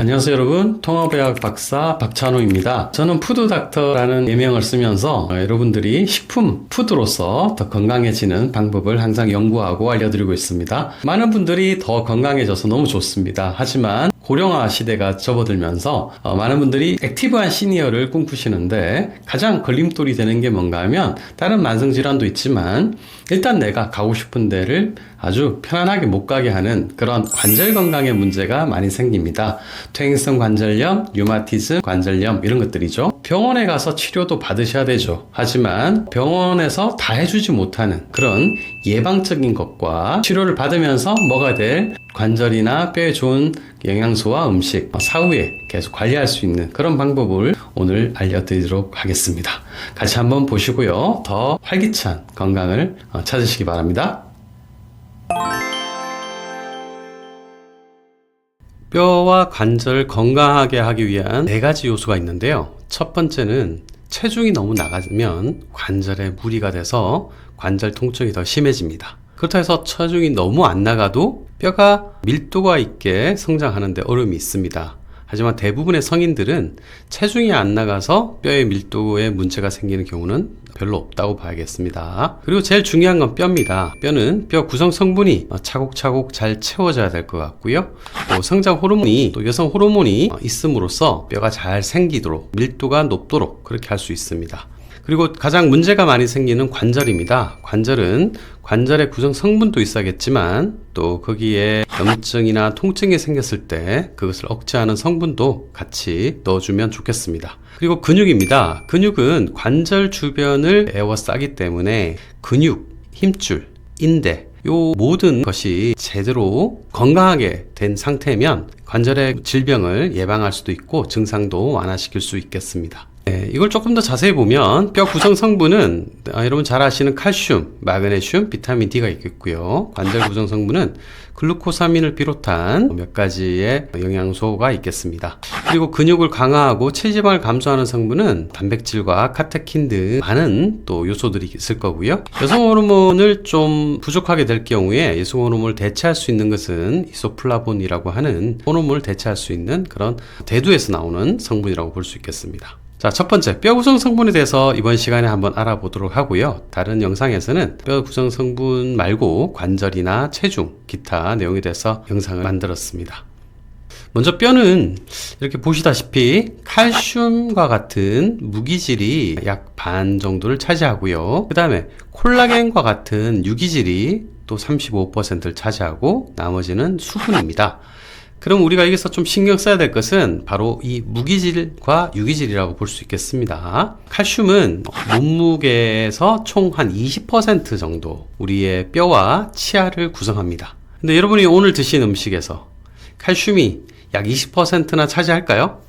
안녕하세요 여러분, 통합의학 박사 박찬호입니다. 저는 푸드닥터라는 예명을 쓰면서 여러분들이 식품, 푸드로서 더 건강해지는 방법을 항상 연구하고 알려드리고 있습니다. 많은 분들이 더 건강해져서 너무 좋습니다. 하지만 고령화 시대가 접어들면서 많은 분들이 액티브한 시니어를 꿈꾸시는데 가장 걸림돌이 되는 게 뭔가 하면 다른 만성질환도 있지만 일단 내가 가고 싶은 데를 아주 편안하게 못 가게 하는 그런 관절 건강의 문제가 많이 생깁니다. 퇴행성 관절염, 류마티즘, 관절염 이런 것들이죠. 병원에 가서 치료도 받으셔야 되죠. 하지만 병원에서 다 해주지 못하는 그런 예방적인 것과 치료를 받으면서 먹어야 될 관절이나 뼈에 좋은 영양소와 음식 사후에 계속 관리할 수 있는 그런 방법을 오늘 알려드리도록 하겠습니다. 같이 한번 보시고요. 더 활기찬 건강을 찾으시기 바랍니다. 뼈와 관절을 건강하게 하기 위한 4가지 요소가 있는데요. 첫 번째는 체중이 너무 나가면 관절에 무리가 돼서 관절 통증이 더 심해집니다. 그렇다고 해서 체중이 너무 안 나가도 뼈가 밀도가 있게 성장하는데 어려움이 있습니다. 하지만 대부분의 성인들은 체중이 안 나가서 뼈의 밀도에 문제가 생기는 경우는 별로 없다고 봐야겠습니다. 그리고 제일 중요한 건 뼈입니다. 뼈는 뼈 구성 성분이 차곡차곡 잘 채워져야 될 것 같고요. 또 성장 호르몬이 또 여성 호르몬이 있음으로써 뼈가 잘 생기도록 밀도가 높도록 그렇게 할 수 있습니다. 그리고 가장 문제가 많이 생기는 관절입니다. 관절은 관절의 구성 성분도 있어야겠지만 또 거기에 염증이나 통증이 생겼을 때 그것을 억제하는 성분도 같이 넣어주면 좋겠습니다. 그리고 근육입니다. 근육은 관절 주변을 에워싸기 때문에 근육, 힘줄, 인대 요 모든 것이 제대로 건강하게 된 상태면 관절의 질병을 예방할 수도 있고 증상도 완화시킬 수 있겠습니다. 이걸 조금 더 자세히 보면 뼈 구성 성분은 여러분 잘 아시는 칼슘, 마그네슘, 비타민 D가 있겠고요. 관절 구성 성분은 글루코사민을 비롯한 몇 가지의 영양소가 있겠습니다. 그리고 근육을 강화하고 체지방을 감소하는 성분은 단백질과 카테킨 등 많은 또 요소들이 있을 거고요. 여성 호르몬을 좀 부족하게 될 경우에 여성 호르몬을 대체할 수 있는 것은 이소플라본이라고 하는 호르몬을 대체할 수 있는 그런 대두에서 나오는 성분이라고 볼 수 있겠습니다. 자, 첫 번째, 뼈 구성 성분에 대해서 이번 시간에 한번 알아보도록 하고요. 다른 영상에서는 뼈 구성 성분 말고 관절이나 체중, 기타 내용에 대해서 영상을 만들었습니다. 먼저 뼈는 이렇게 보시다시피 칼슘과 같은 무기질이 약 반 정도를 차지하고요. 그 다음에 콜라겐과 같은 유기질이 또 35%를 차지하고 나머지는 수분입니다. 그럼 우리가 여기서 좀 신경 써야 될 것은 바로 이 무기질과 유기질이라고 볼 수 있겠습니다. 칼슘은 몸무게에서 총 한 20% 정도 우리의 뼈와 치아를 구성합니다. 근데 여러분이 오늘 드신 음식에서 칼슘이 약 20%나 차지할까요?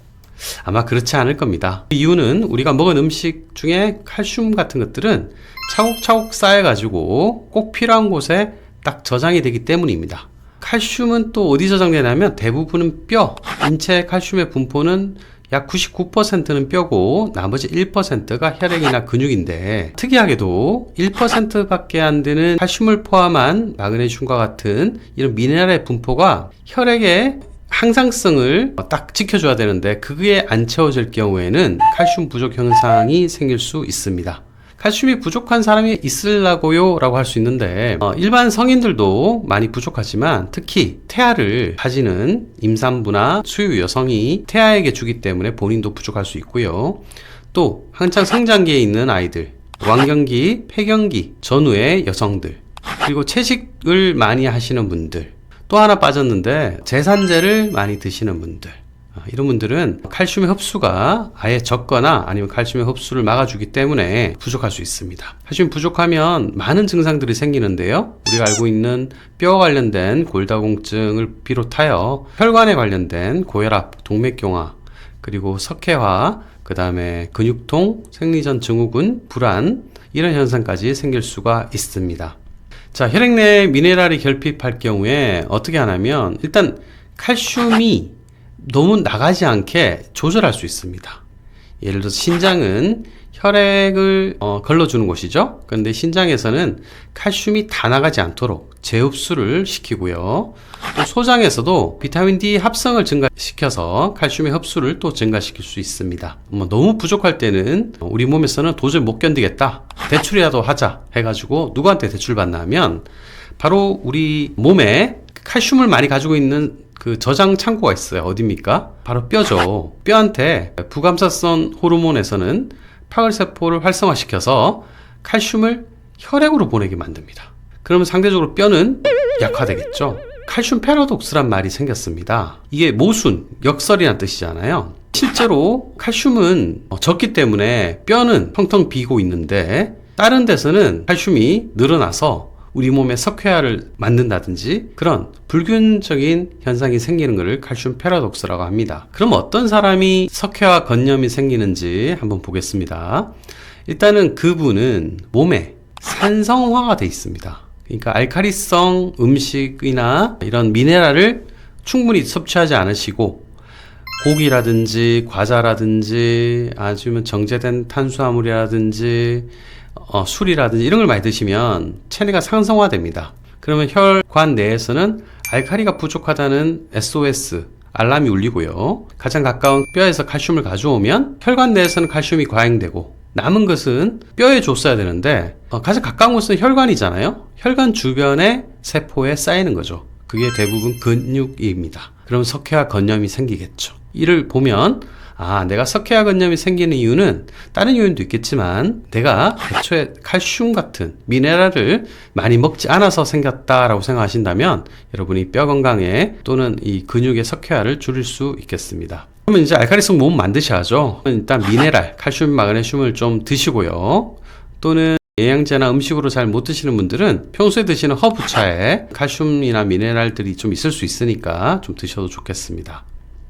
아마 그렇지 않을 겁니다. 이유는 우리가 먹은 음식 중에 칼슘 같은 것들은 차곡차곡 쌓여가지고 꼭 필요한 곳에 딱 저장이 되기 때문입니다. 칼슘은 또 어디 저장되냐면 대부분은 뼈, 인체 칼슘의 분포는 약 99%는 뼈고 나머지 1%가 혈액이나 근육인데 특이하게도 1%밖에 안 되는 칼슘을 포함한 마그네슘과 같은 이런 미네랄의 분포가 혈액의 항상성을 딱 지켜줘야 되는데 그게 안 채워질 경우에는 칼슘 부족 현상이 생길 수 있습니다. 칼슘이 부족한 사람이 있으려고요 라고 할 수 있는데 일반 성인들도 많이 부족하지만 특히 태아를 가지는 임산부나 수유 여성이 태아에게 주기 때문에 본인도 부족할 수 있고요. 또 한창 성장기에 있는 아이들, 왕경기, 폐경기 전후의 여성들, 그리고 채식을 많이 하시는 분들, 또 하나 빠졌는데 제산제를 많이 드시는 분들, 이런 분들은 칼슘의 흡수가 아예 적거나 아니면 칼슘의 흡수를 막아주기 때문에 부족할 수 있습니다. 칼슘이 부족하면 많은 증상들이 생기는데요. 우리가 알고 있는 뼈 관련된 골다공증을 비롯하여 혈관에 관련된 고혈압, 동맥경화, 그리고 석회화, 그 다음에 근육통, 생리전 증후군, 불안 이런 현상까지 생길 수가 있습니다. 자, 혈액 내에 미네랄이 결핍할 경우에 어떻게 하냐면 일단 칼슘이 너무 나가지 않게 조절할 수 있습니다. 예를 들어서 신장은 혈액을 걸러주는 곳이죠. 그런데 신장에서는 칼슘이 다 나가지 않도록 재흡수를 시키고요. 또 소장에서도 비타민 D 합성을 증가시켜서 칼슘의 흡수를 또 증가시킬 수 있습니다. 너무 부족할 때는 우리 몸에서는 도저히 못 견디겠다, 대출이라도 하자 해가지고 누구한테 대출 받나 하면 바로 우리 몸에 칼슘을 많이 가지고 있는 그 저장 창고가 있어요. 어디입니까? 바로 뼈죠. 뼈한테 부감사성 호르몬에서는 파글세포를 활성화시켜서 칼슘을 혈액으로 보내게 만듭니다. 그러면 상대적으로 뼈는 약화되겠죠. 칼슘 패러독스란 말이 생겼습니다. 이게 모순, 역설이란 뜻이잖아요. 실제로 칼슘은 적기 때문에 뼈는 텅텅 비고 있는데 다른 데서는 칼슘이 늘어나서 우리 몸에 석회화를 만든다든지 그런 불균적인 현상이 생기는 것을 칼슘 패러독스라고 합니다. 그럼 어떤 사람이 석회화 건염이 생기는지 한번 보겠습니다. 일단은 그분은 몸에 산성화가 돼 있습니다. 그러니까 알칼리성 음식이나 이런 미네랄을 충분히 섭취하지 않으시고 고기라든지 과자라든지 아니면 정제된 탄수화물이라든지 술이라든지 이런 걸 많이 드시면 체내가 상성화됩니다. 그러면 혈관 내에서는 알칼리가 부족하다는 SOS 알람이 울리고요. 가장 가까운 뼈에서 칼슘을 가져오면 혈관 내에서는 칼슘이 과잉되고 남은 것은 뼈에 줬어야 되는데 가장 가까운 곳은 혈관이잖아요. 혈관 주변의 세포에 쌓이는 거죠. 그게 대부분 근육입니다. 그럼 석회화 건염이 생기겠죠. 이를 보면 내가 석회화 건염이 생기는 이유는 다른 요인도 있겠지만 내가 애초에 칼슘 같은 미네랄을 많이 먹지 않아서 생겼다라고 생각하신다면 여러분이 뼈 건강에 또는 이 근육의 석회화를 줄일 수 있겠습니다. 그러면 이제 알칼리성 몸 만드셔야죠. 일단 미네랄, 칼슘, 마그네슘을 좀 드시고요. 또는 영양제나 음식으로 잘 못 드시는 분들은 평소에 드시는 허브차에 칼슘이나 미네랄들이 좀 있을 수 있으니까 좀 드셔도 좋겠습니다.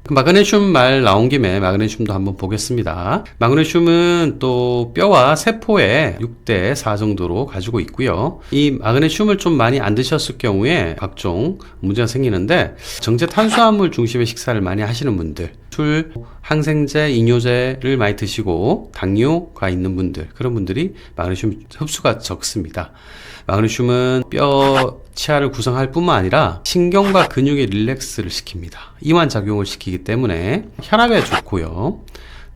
마그네슘 말 나온 김에 마그네슘도 한번 보겠습니다. 마그네슘은 또 뼈와 세포의 6대 4 정도로 가지고 있고요. 이 마그네슘을 좀 많이 안 드셨을 경우에 각종 문제가 생기는데 정제 탄수화물 중심의 식사를 많이 하시는 분들, 술, 항생제, 이뇨제를 많이 드시고 당뇨가 있는 분들, 그런 분들이 마그네슘 흡수가 적습니다. 마그네슘은 뼈 치아를 구성할 뿐만 아니라 신경과 근육의 릴렉스를 시킵니다. 이완 작용을 시키기 때문에 혈압에 좋고요.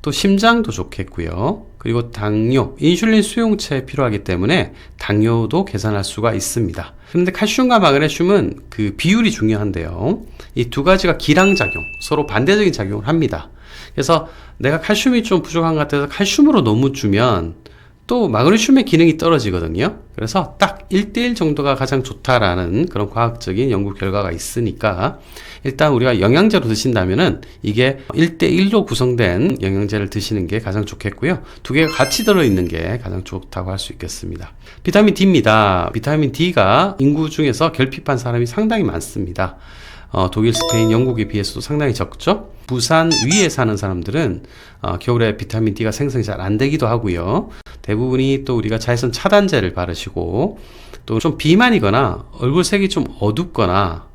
또 심장도 좋겠고요. 그리고 당뇨, 인슐린 수용체에 필요하기 때문에 당뇨도 개선할 수가 있습니다. 그런데 칼슘과 마그네슘은 그 비율이 중요한데요. 이 두 가지가 기량작용, 서로 반대적인 작용을 합니다. 그래서 내가 칼슘이 좀 부족한 것 같아서 칼슘으로 너무 주면 또 마그네슘의 기능이 떨어지거든요. 그래서 딱 1대1 정도가 가장 좋다라는 그런 과학적인 연구 결과가 있으니까 일단 우리가 영양제로 드신다면은 이게 1대1로 구성된 영양제를 드시는 게 가장 좋겠고요. 두 개가 같이 들어있는 게 가장 좋다고 할 수 있겠습니다. 비타민 D입니다. 비타민 D가 인구 중에서 결핍한 사람이 상당히 많습니다. 독일, 스페인, 영국에 비해서도 상당히 적죠. 부산 위에 사는 사람들은 겨울에 비타민 D가 생성이 잘 안 되기도 하고요. 대부분이 또 우리가 자외선 차단제를 바르시고 또 좀 비만이거나 얼굴색이 좀 어둡거나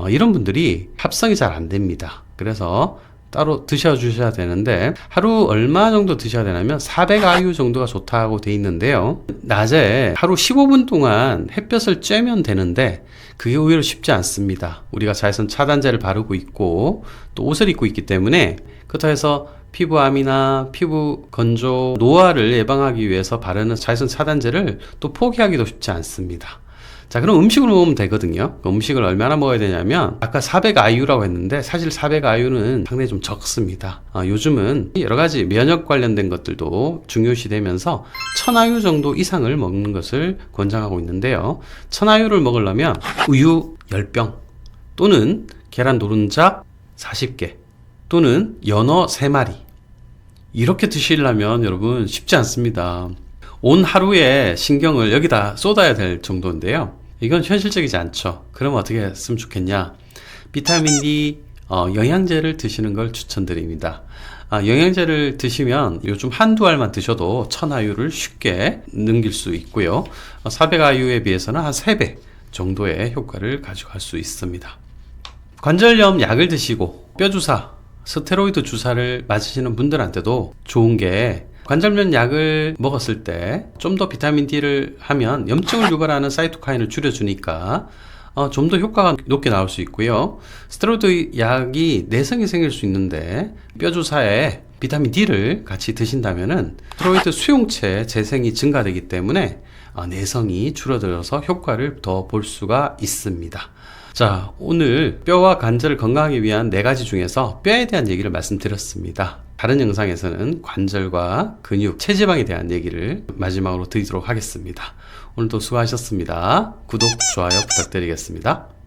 이런 분들이 합성이 잘 안 됩니다. 그래서 따로 드셔주셔야 되는데 하루 얼마 정도 드셔야 되냐면 400IU 정도가 좋다고 돼 있는데요. 낮에 하루 15분 동안 햇볕을 쬐면 되는데 그게 의외로 쉽지 않습니다. 우리가 자외선 차단제를 바르고 있고 또 옷을 입고 있기 때문에 그렇다고 해서 피부암이나 피부 건조, 노화를 예방하기 위해서 바르는 자외선 차단제를 또 포기하기도 쉽지 않습니다. 자, 그럼 음식으로 먹으면 되거든요. 음식을 얼마나 먹어야 되냐면 아까 400IU라고 했는데 사실 400IU는 상당히 좀 적습니다. 요즘은 여러 가지 면역 관련된 것들도 중요시 되면서 1000IU 정도 이상을 먹는 것을 권장하고 있는데요. 1000IU를 먹으려면 우유 10병 또는 계란 노른자 40개 또는 연어 3마리 이렇게 드시려면 여러분 쉽지 않습니다. 온 하루의 신경을 여기다 쏟아야 될 정도인데요. 이건 현실적이지 않죠. 그럼 어떻게 했으면 좋겠냐? 비타민 D 영양제를 드시는 걸 추천드립니다. 영양제를 드시면 요즘 한두 알만 드셔도 1000IU를 쉽게 넘길 수 있고요. 400IU에 비해서는 한 3배 정도의 효과를 가져갈 수 있습니다. 관절염 약을 드시고 뼈주사 스테로이드 주사를 맞으시는 분들한테도 좋은 게 관절염 약을 먹었을 때 좀 더 비타민 D를 하면 염증을 유발하는 사이토카인을 줄여주니까 좀 더 효과가 높게 나올 수 있고요. 스테로이드 약이 내성이 생길 수 있는데 뼈 주사에 비타민 D를 같이 드신다면은 스테로이드 수용체 재생이 증가되기 때문에 내성이 줄어들어서 효과를 더 볼 수가 있습니다. 자, 오늘 뼈와 관절을 건강하기 위한 4가지 중에서 뼈에 대한 얘기를 말씀드렸습니다. 다른 영상에서는 관절과 근육, 체지방에 대한 얘기를 마지막으로 드리도록 하겠습니다. 오늘도 수고하셨습니다. 구독, 좋아요 부탁드리겠습니다.